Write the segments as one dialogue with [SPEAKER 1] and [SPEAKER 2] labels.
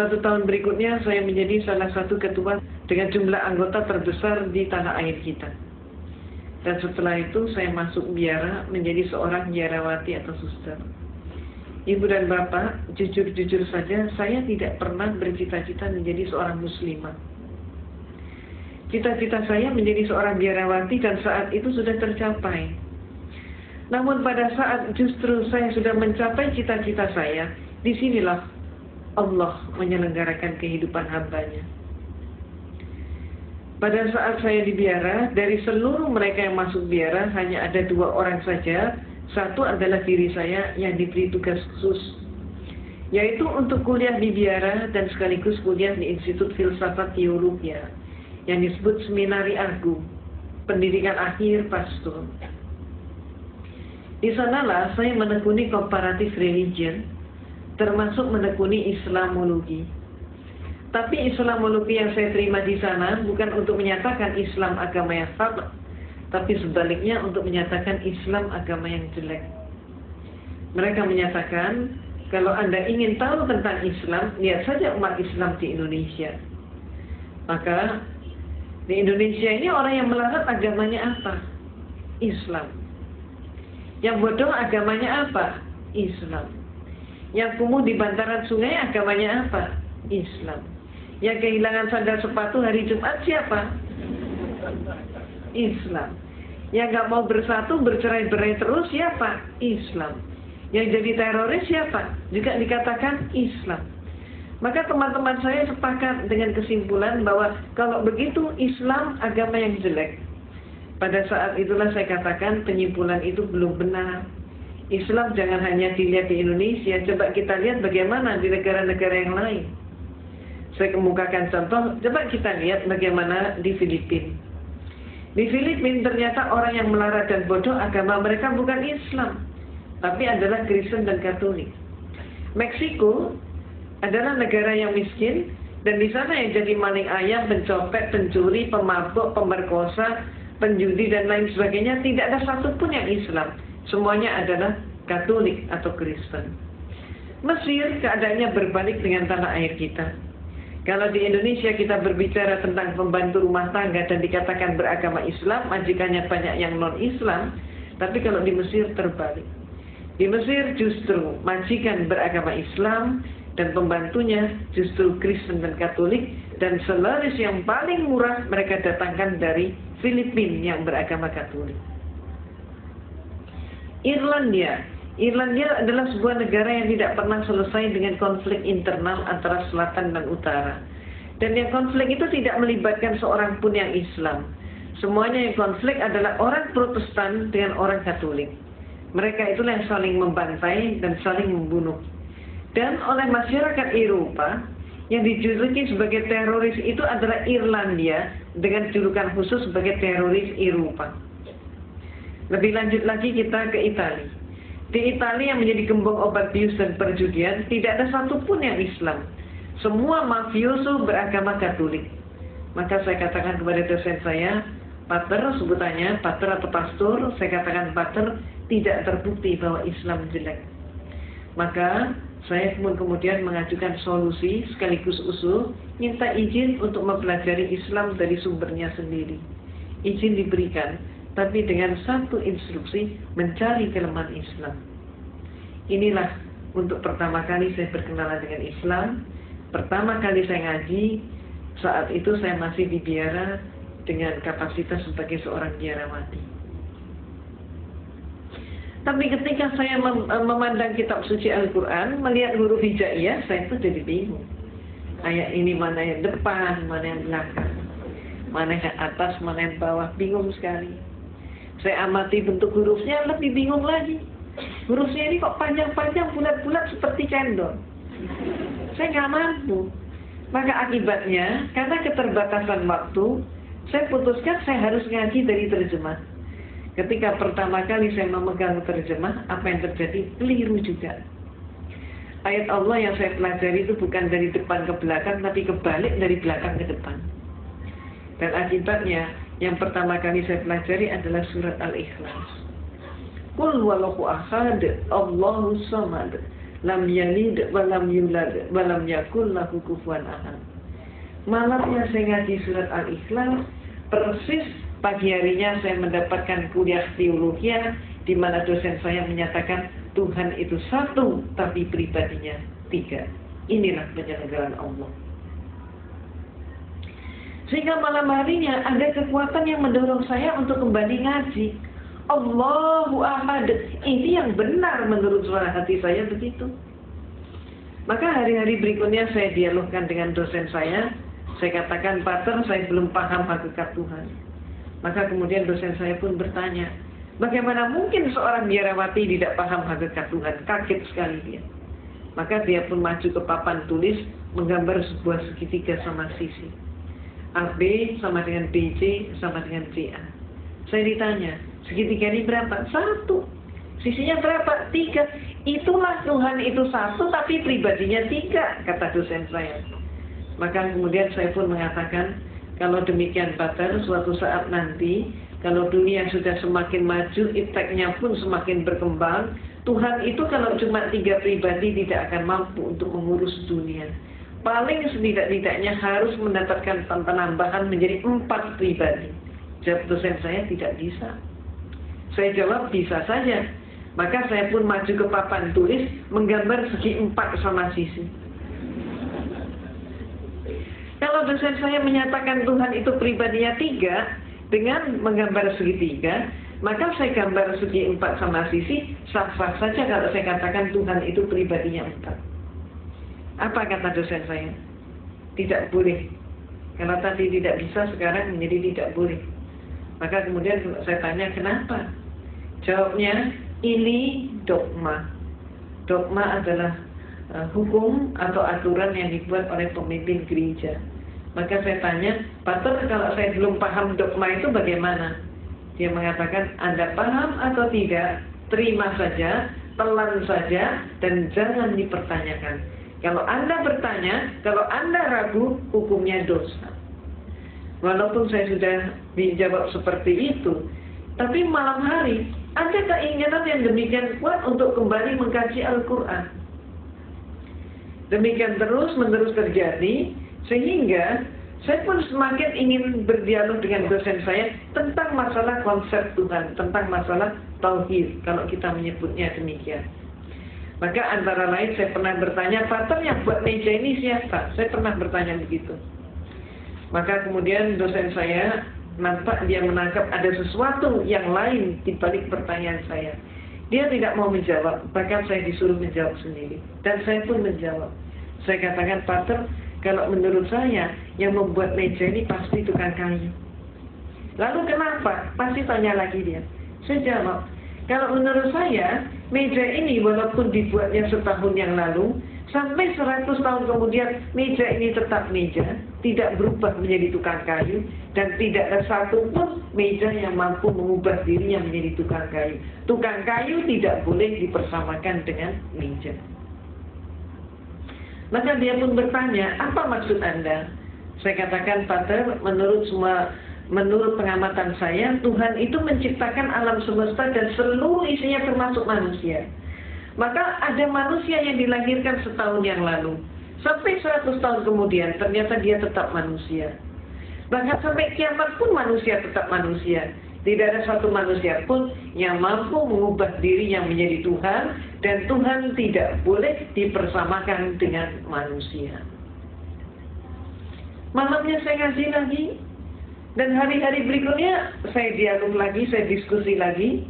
[SPEAKER 1] 1 tahun berikutnya saya menjadi salah satu ketua dengan jumlah anggota terbesar di tanah air kita. Dan setelah itu saya masuk biara menjadi seorang biarawati atau suster. Ibu dan bapak, jujur-jujur saja saya tidak pernah bercita-cita menjadi seorang muslimah. Cita-cita saya menjadi seorang biarawati dan saat itu sudah tercapai. Namun pada saat justru saya sudah mencapai cita-cita saya, disinilah Allah menyelenggarakan kehidupan hambanya. Pada saat saya di biara, dari seluruh mereka yang masuk biara hanya ada 2 orang saja. Satu adalah diri saya yang diberi tugas khusus, yaitu untuk kuliah di biara dan sekaligus kuliah di Institut Filsafat Teologia yang disebut Seminari Agung, pendidikan akhir pastor. Di sanalah saya menekuni comparative religion, termasuk menekuni Islamologi. Tapi Islamologi yang saya terima di sana bukan untuk menyatakan Islam agama yang salah, tapi sebaliknya untuk menyatakan Islam agama yang jelek. Mereka menyatakan, kalau Anda ingin tahu tentang Islam, lihat saja umat Islam di Indonesia. Maka di Indonesia ini orang yang melarat agamanya apa? Islam. Yang bodoh agamanya apa? Islam. Yang kumuh di bantaran sungai agamanya apa? Islam. Yang kehilangan sandal sepatu hari Jumat siapa? Islam. Yang gak mau bersatu, bercerai-berai terus siapa? Islam. Yang jadi teroris siapa? Juga dikatakan Islam. Maka teman-teman saya sepakat dengan kesimpulan bahwa kalau begitu Islam agama yang jelek. Pada saat itulah saya katakan penyimpulan itu belum benar. Islam jangan hanya dilihat di Indonesia, coba kita lihat bagaimana di negara-negara yang lain. Saya kemukakan contoh, coba kita lihat bagaimana di Filipina. Di Filipina ternyata orang yang melarat dan bodoh agama mereka bukan Islam, tapi adalah Kristen dan Katolik. Meksiko adalah negara yang miskin, dan di sana yang jadi maling ayam, pencopet, pencuri, pemabuk, pemerkosa, penjudi dan lain sebagainya tidak ada satupun yang Islam. Semuanya adalah Katolik atau Kristen. Mesir keadaannya berbalik dengan tanah air kita. Kalau di Indonesia kita berbicara tentang pembantu rumah tangga dan dikatakan beragama Islam, majikannya banyak yang non-Islam, tapi kalau di Mesir terbalik. Di Mesir justru majikan beragama Islam dan pembantunya justru Kristen dan Katolik, dan selaris yang paling murah mereka datangkan dari Filipina yang beragama Katolik. Irlandia adalah sebuah negara yang tidak pernah selesai dengan konflik internal antara selatan dan utara. Dan yang konflik itu tidak melibatkan seorang pun yang Islam. Semuanya yang konflik adalah orang Protestan dengan orang Katolik. Mereka itulah yang saling membantai dan saling membunuh. Dan oleh masyarakat Eropa, yang dijuluki sebagai teroris itu adalah Irlandia dengan julukan khusus sebagai teroris Eropa. Lebih lanjut lagi kita ke Italia. Di Italia yang menjadi gembong obat bius dan perjudian, tidak ada satupun yang Islam. Semua mafioso beragama Katolik. Maka saya katakan kepada dosen saya, pater sebutannya, pater atau pastor, saya katakan pater, tidak terbukti bahwa Islam jelek. Maka saya pun kemudian mengajukan solusi sekaligus usul, minta izin untuk mempelajari Islam dari sumbernya sendiri. Izin diberikan, tapi dengan satu instruksi, mencari kelemahan Islam. Inilah untuk pertama kali saya berkenalan dengan Islam. Pertama kali saya ngaji, saat itu saya masih di biara dengan kapasitas sebagai seorang biarawati. Tapi ketika saya memandang kitab suci Al-Quran, melihat huruf hijaiyah, saya itu jadi bingung. Ayat ini mana yang depan, mana yang belakang, mana yang atas, mana yang bawah, bingung sekali. Saya amati bentuk hurufnya, lebih bingung lagi. Hurufnya ini kok panjang-panjang, bulat-bulat seperti cendol. Saya nggak mampu. Maka akibatnya, karena keterbatasan waktu, saya putuskan saya harus ngaji dari terjemah. Ketika pertama kali saya memegang terjemah, apa yang terjadi? Keliru juga. Ayat Allah yang saya pelajari itu bukan dari depan ke belakang, tapi kebalik dari belakang ke depan. Dan akibatnya, yang pertama kali saya pelajari adalah surat Al-Ikhlas. Qul huwallahu ahad, Allahu samad, lam yalid wa lam yulad wa lam yakul lahu kufuwan ahad. Malamnya saya ngaji surat Al-Ikhlas, persis pagi harinya saya mendapatkan kuliah teologi di mana dosen saya menyatakan Tuhan itu satu tapi pribadinya tiga. Inilah penyelenggaraan Allah. Sehingga malam harinya ada kekuatan yang mendorong saya untuk kembali ngaji. Allahu Ahad. Ini yang benar menurut suara hati saya begitu. Maka hari-hari berikutnya saya dialogkan dengan dosen saya. Saya katakan, Pater, saya belum paham hakikat Tuhan. Maka kemudian dosen saya pun bertanya, bagaimana mungkin seorang biarawati tidak paham hakikat Tuhan? Kaget sekali dia. Maka dia pun maju ke papan tulis, menggambar sebuah segitiga sama sisi. AB sama dengan BC sama dengan CA. Saya ditanya, segitiga ini berapa? 1. Sisinya berapa? 3. Itulah Tuhan itu satu tapi pribadinya 3, kata dosen saya. Maka kemudian saya pun mengatakan, kalau demikian Pater, suatu saat nanti, kalau dunia sudah semakin maju, ipteknya pun semakin berkembang, Tuhan itu kalau cuma 3 pribadi tidak akan mampu untuk mengurus dunia. Paling setidak-tidaknya harus mendapatkan penambahan menjadi 4 pribadi. Jawab dosen saya, tidak bisa. Saya jawab, bisa saja. Maka saya pun maju ke papan tulis, menggambar segi 4 sama sisi. Kalau dosen saya menyatakan Tuhan itu pribadinya 3, dengan menggambar segitiga, maka saya gambar segi 4 sama sisi, sah-sah saja kalau saya katakan Tuhan itu pribadinya 4. Apa kata dosen saya? Tidak boleh. Kalau tadi tidak bisa, sekarang menjadi tidak boleh. Maka kemudian saya tanya, kenapa? Jawabnya, ini dogma. Dogma adalah hukum atau aturan yang dibuat oleh pemimpin gereja. Maka saya tanya, Pater, kalau saya belum paham dogma itu bagaimana? Dia mengatakan, Anda paham atau tidak, terima saja, telan saja, dan jangan dipertanyakan. Kalau Anda bertanya, kalau Anda ragu, hukumnya dosa. Walaupun saya sudah dijawab seperti itu, tapi malam hari ada keinginan yang demikian kuat untuk kembali mengkaji Al-Quran. Demikian terus-menerus terjadi, sehingga saya pun semakin ingin berdialog dengan dosen saya tentang masalah konsep Tuhan, tentang masalah tauhid, kalau kita menyebutnya demikian. Maka antara lain saya pernah bertanya, Pater, yang buat meja ini siapa? Saya pernah bertanya begitu. Maka kemudian dosen saya nampak dia menangkap ada sesuatu yang lain di balik pertanyaan saya. Dia tidak mau menjawab, bahkan saya disuruh menjawab sendiri. Dan saya pun menjawab. Saya katakan, Pater, kalau menurut saya yang membuat meja ini pasti tukang kayu. Lalu kenapa? Pasti tanya lagi dia. Saya jawab, kalau menurut saya meja ini walaupun dibuatnya setahun yang lalu, sampai 100 tahun kemudian meja ini tetap meja, tidak berubah menjadi tukang kayu, dan tidak ada satu pun meja yang mampu mengubah dirinya menjadi tukang kayu. Tukang kayu tidak boleh dipersamakan dengan meja. Maka dia pun bertanya, apa maksud Anda? Saya katakan, Pater, menurut pengamatan saya, Tuhan itu menciptakan alam semesta dan seluruh isinya termasuk manusia. Maka ada manusia yang dilahirkan setahun yang lalu. Sampai 100 tahun kemudian, ternyata dia tetap manusia. Bahkan sampai kiamat pun manusia tetap manusia. Tidak ada satu manusia pun yang mampu mengubah dirinya menjadi Tuhan, dan Tuhan tidak boleh dipersamakan dengan manusia. Malamnya saya ngaji lagi, dan hari-hari berikutnya saya dialog lagi, saya diskusi lagi.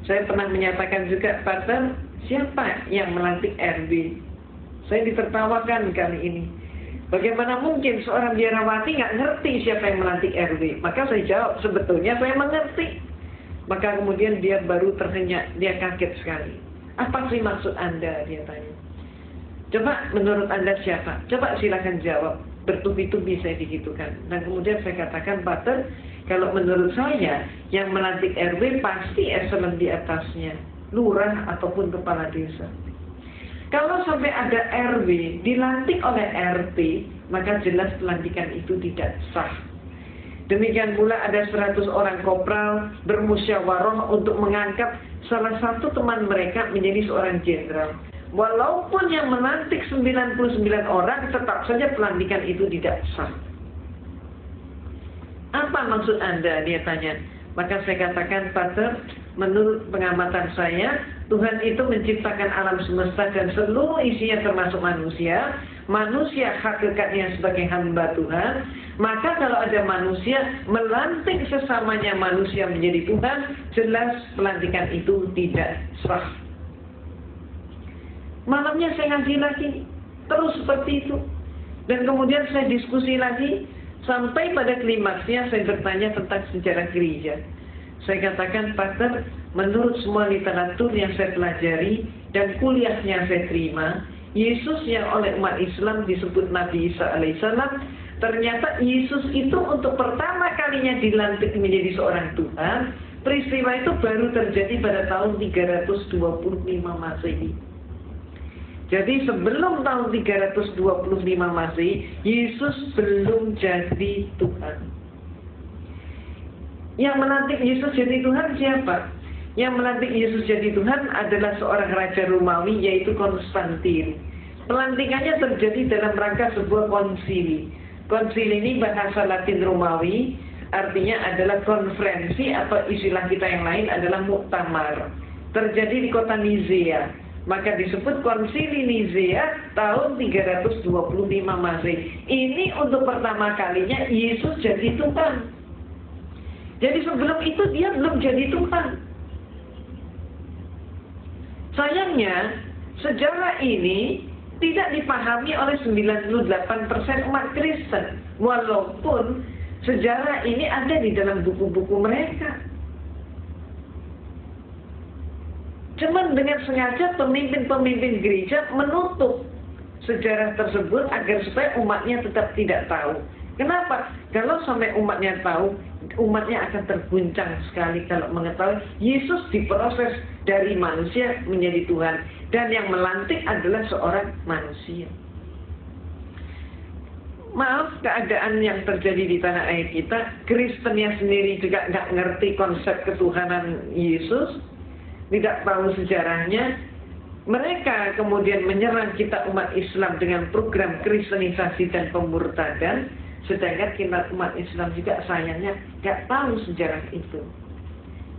[SPEAKER 1] Saya pernah menyatakan juga, Pater, siapa yang melantik RB? Saya ditertawakan kali ini. Bagaimana mungkin seorang biarawati nggak ngerti siapa yang melantik RW? Maka saya jawab, sebetulnya saya mengerti. Maka kemudian dia baru terhenyak, dia kaget sekali. Apa sih maksud Anda? Dia tanya. Coba menurut Anda siapa? Coba silakan jawab. Bertubi-tubi saya digitukan. Dan kemudian saya katakan, Pater, kalau menurut saya yang melantik RW pasti eselon di atasnya, lurah ataupun kepala desa. Kalau sampai ada RW dilantik oleh RT, maka jelas pelantikan itu tidak sah. Demikian pula ada 100 orang kopral bermusyawarah untuk mengangkat salah satu teman mereka menjadi seorang jenderal. walaupun yang melantik 99 orang, tetap saja pelantikan itu tidak sah. Apa maksud Anda? Dia tanya. Maka saya katakan, Pater, menurut pengamatan saya, Tuhan itu menciptakan alam semesta dan seluruh isinya termasuk manusia. Manusia hakikatnya sebagai hamba Tuhan. Maka kalau ada manusia melantik sesamanya manusia menjadi Tuhan, jelas pelantikan itu tidak sah. Malamnya saya ngaji lagi, terus seperti itu. Dan kemudian saya diskusi lagi, sampai pada klimaksnya saya bertanya tentang sejarah gereja. Saya katakan, Pater, menurut semua literatur yang saya pelajari dan kuliahnya saya terima, Yesus yang oleh umat Islam disebut Nabi Isa alaihissalam, ternyata Yesus itu untuk pertama kalinya dilantik menjadi seorang Tuhan. Peristiwa itu baru terjadi pada tahun 325 Masehi. Jadi sebelum tahun 325 Masehi, Yesus belum jadi Tuhan. Yang melantik Yesus jadi Tuhan siapa? Yang melantik Yesus jadi Tuhan adalah seorang raja Romawi, yaitu Konstantin. Pelantikannya terjadi dalam rangka sebuah konsili. Konsili ini bahasa Latin Romawi, artinya adalah konferensi, atau istilah kita yang lain adalah muktamar. Terjadi di kota Nizea. Maka disebut konsili Nizea tahun 325 Masehi. Ini untuk pertama kalinya Yesus jadi Tuhan. Jadi sebelum itu dia belum jadi Tuhan. Sayangnya, sejarah ini tidak dipahami oleh 98% umat Kristen. Walaupun sejarah ini ada di dalam buku-buku mereka. Cuman dengan sengaja pemimpin-pemimpin gereja menutup sejarah tersebut agar supaya umatnya tetap tidak tahu. Kenapa? Kalau sampai umatnya tahu, umatnya akan terguncang sekali kalau mengetahui Yesus diproses dari manusia menjadi Tuhan. Dan yang melantik adalah seorang manusia. Maaf, keadaan yang terjadi di tanah air kita, Kristennya sendiri juga nggak ngerti konsep ketuhanan Yesus, tidak tahu sejarahnya. Mereka kemudian menyerang kita umat Islam dengan program kristenisasi dan pemurtadan, sedangkan kita umat Islam juga sayangnya nggak tahu sejarah itu.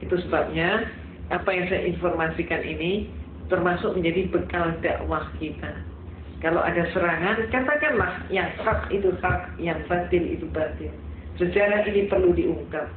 [SPEAKER 1] Itu sebabnya apa yang saya informasikan ini termasuk menjadi bekal dakwah kita. Kalau ada serangan, katakanlah yang hak itu hak, yang batil itu batil. Sejarah ini perlu diungkap.